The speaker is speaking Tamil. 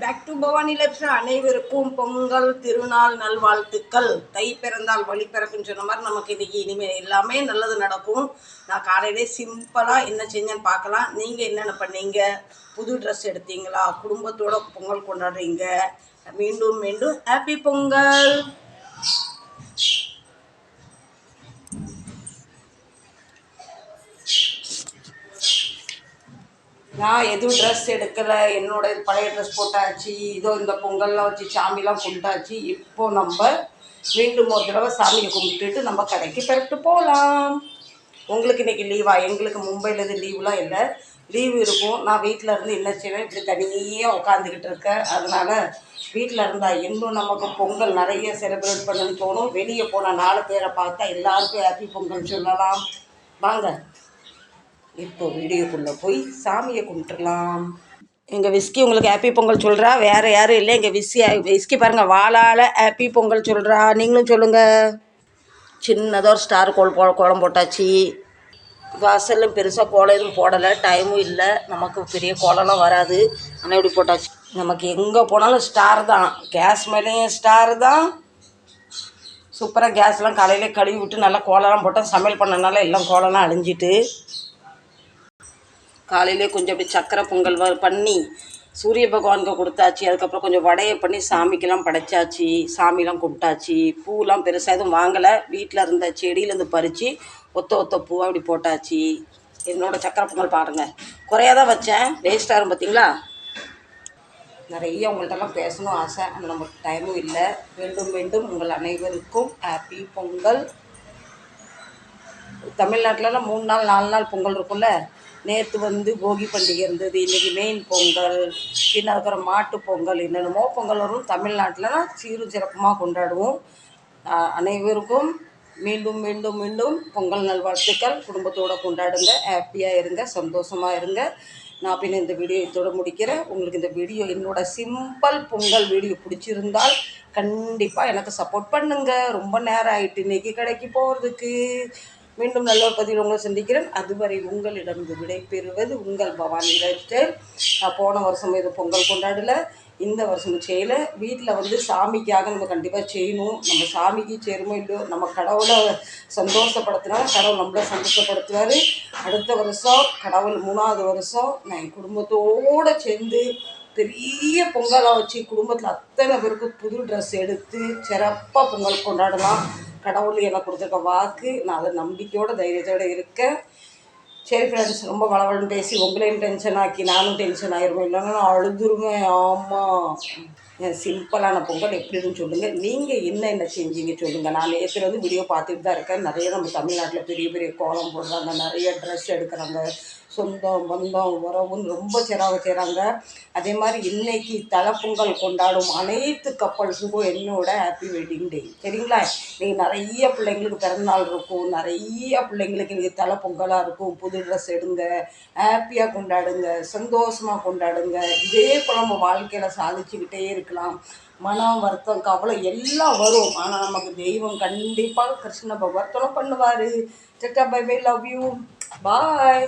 Back to Bhavani life. அனைவருக்கும் பொங்கல் திருநாள் நல்வாழ்த்துக்கள். தை பிறந்தால் வழி பிறக்குன்னு சொன்ன மாதிரி நமக்கு இன்னைக்கு இனிமேல் எல்லாமே நல்லது நடக்கும். நான் காலையிலே சிம்பிளாக என்ன செஞ்சேன்னு பார்க்கலாம். நீங்கள் என்னென்ன பண்ணீங்க? புது ட்ரெஸ் எடுத்தீங்களா? குடும்பத்தோட பொங்கல் கொண்டாடுறீங்க? மீண்டும் மீண்டும் ஹாப்பி பொங்கல். நான் எதுவும் ட்ரெஸ் எடுக்கலை. என்னோட பழைய ட்ரெஸ் போட்டாச்சு. இதோ இந்த பொங்கல்லாம் வச்சு சாமிலாம் கும்பிட்டாச்சு. இப்போது நம்ம மீண்டும் ஒரு தடவை சாமியை கும்பிட்டுட்டு நம்ம கடைக்கு பெறட்டு போகலாம். உங்களுக்கு இன்றைக்கி லீவா? எங்களுக்கு மும்பையிலேருந்து லீவுலாம் இல்லை. லீவு இருக்கும். நான் வீட்டில் இருந்து என்ன செய்வேன், இப்படி தனியாக உட்காந்துக்கிட்டு இருக்கேன். அதனால் வீட்டில் இருந்தால் இன்னும் நமக்கு பொங்கல் நிறைய செலிப்ரேட் பண்ணணும்னு தோணும். வெளியே போனால் 4 பேரை பார்த்தா எல்லாருக்கும் ஹாப்பி பொங்கல் சொல்லலாம். வாங்க இப்போ வீடியோக்குள்ளே போய் சாமியை கும்பிட்டுலாம். எங்கள் விஸ்கி உங்களுக்கு ஹாப்பி பொங்கல் சொல்கிறா. வேறு யாரும் இல்லை, எங்கள் விஸ்கி பாருங்கள் வாழால் ஹாப்பி பொங்கல் சொல்கிறா. நீங்களும் சொல்லுங்கள். சின்னதாக ஒரு ஸ்டார் கோலம் போட்டாச்சு. வாசலும் பெருசாக கோலம் எதுவும் போடலை, டைமும் இல்லை. நமக்கு பெரிய கோலம்லாம் வராது. ஆனால் எப்படி போட்டாச்சு. நமக்கு எங்கே போனாலும் ஸ்டார் தான். கேஸ் மேலேயும் ஸ்டார் தான். சூப்பராக கேஸ்லாம் காலையிலே கழுவி விட்டு நல்லா கோலம்லாம் போட்டால் சமையல் பண்ணனால எல்லாம் கோலம்லாம் அழிஞ்சிட்டு காலையிலே கொஞ்சம் அப்படி சக்கரை பொங்கல் பண்ணி சூரிய பகவானுக்கு கொடுத்தாச்சு. அதுக்கப்புறம் கொஞ்சம் வடையை பண்ணி சாமிக்கெல்லாம் படைச்சாச்சு. சாமிலாம் கும்பிட்டாச்சு. பூலாம் பெருசாக எதுவும் வாங்கலை. வீட்டில் இருந்த செடியிலேருந்து பறித்து ஒத்த பூவாக அப்படி போட்டாச்சு. என்னோடய சக்கரை பொங்கல் பாருங்கள், குறையாக தான் வச்சேன், வேஸ்ட்டாக இருக்கும் பார்த்தீங்களா. நிறைய உங்கள்கிட்டலாம் பேசணும் ஆசை, ஆனால் நமக்கு டைமும் இல்லை. மீண்டும் மீண்டும் உங்கள் அனைவருக்கும் ஹாப்பி பொங்கல். தமிழ்நாட்டிலலாம் 3 நாள் 4 நாள் பொங்கல் இருக்கும்ல. நேற்று போகி பண்டிகை இருந்தது. இன்றைக்கி மெயின் பொங்கல், பின்ன அதுக்கப்புறம் மாட்டு பொங்கல், என்னென்னமோ பொங்கல் வரும். தமிழ்நாட்டில் சீரும் சிறப்புமாக கொண்டாடுவோம். அனைவருக்கும் மீண்டும் மீண்டும் மீண்டும் பொங்கல் நல்வாழ்த்துக்கள். குடும்பத்தோடு கொண்டாடுங்க, ஹாப்பியாக இருங்க, சந்தோஷமாக இருங்க. நான் பின்ன இந்த வீடியோ இதோட முடிக்கிறேன். உங்களுக்கு இந்த வீடியோ என்னோடய சிம்பிள் பொங்கல் வீடியோ பிடிச்சிருந்தால் கண்டிப்பாக எனக்கு சப்போர்ட் பண்ணுங்கள். ரொம்ப நேரம் ஆகிட்டு இன்றைக்கி கடைக்கு போகிறதுக்கு. மீண்டும் நல்ல ஒரு பதிவில் உங்களை சந்திக்கிறேன். அதுவரை உங்களிடம் விடை பெறுவது உங்கள் பவானி லைஃப் ஸ்டைல். நான் போன வருஷம் இது பொங்கல் கொண்டாடலை, இந்த வருஷம் செய்யலை. வீட்டில் சாமிக்காக நம்ம கண்டிப்பாக செய்யணும். நம்ம சாமிக்கு சேருமோ இல்லையோ, நம்ம கடவுளை சந்தோஷப்படுத்தினா கடவுள் நம்மளை சந்தோஷப்படுத்துவார். அடுத்த வருஷம் கடவுள் 3வது வருஷம் நான் என் குடும்பத்தோடு சேர்ந்து பெரிய பொங்கலாக வச்சு குடும்பத்தில் அத்தனை பேருக்கு புது ட்ரெஸ் எடுத்து சிறப்பாக பொங்கல் கொண்டாடலாம். கடவுள் எனக்கு கொடுத்துருக்க வாக்கு. நான் அதை நம்பிக்கையோடு தைரியத்தோடு இருக்கேன். சரி ஃப்ரெண்ட்ஸ், ரொம்ப வளவளன்னு பேசி உங்களையும் டென்ஷன் ஆக்கி நானும் டென்ஷன் ஆயிடுவேன். இல்லைன்னா நான் அழுதுருவேன். ஆமாம், என் சிம்பிளான பொங்கல் எப்படின்னு சொல்லுங்கள். நீங்கள் என்ன செஞ்சீங்க சொல்லுங்கள். நான் நேற்று வீடியோ பார்த்துட்டு தான் இருக்கேன். நிறைய நம்ம தமிழ்நாட்டில் பெரிய பெரிய கோலம் போடுறாங்க, நிறைய ட்ரெஸ் எடுக்கிறாங்க, சொந்தம் பந்தம் உறவுன்னு ரொம்ப சிறப்பாக செய்கிறாங்க. அதே மாதிரி இன்றைக்கி தலைப்பொங்கல் கொண்டாடும் அனைத்து கப்பல்ஸுக்கும் என்னோட ஹாப்பி வெட்டிங் டே. சரிங்களா? நீங்கள் நிறைய பிள்ளைங்களுக்கு பிறந்தநாள் இருக்கும், நிறைய பிள்ளைங்களுக்கு இன்றைக்கி தலைப்பொங்கலாக இருக்கும். புது ட்ரெஸ் எடுங்க, ஹாப்பியாக கொண்டாடுங்க, சந்தோஷமாக கொண்டாடுங்க. இதே போல் நம்ம வாழ்க்கையில் சாதிச்சுக்கிட்டே இருக்கலாம். மனம், வருத்தம், கவலை எல்லாம் வரும். ஆனால் நமக்கு தெய்வம் கண்டிப்பாக கிருஷ்ண பகவான் துணை பண்ணுவார். Tata, bye bye, love you, bye.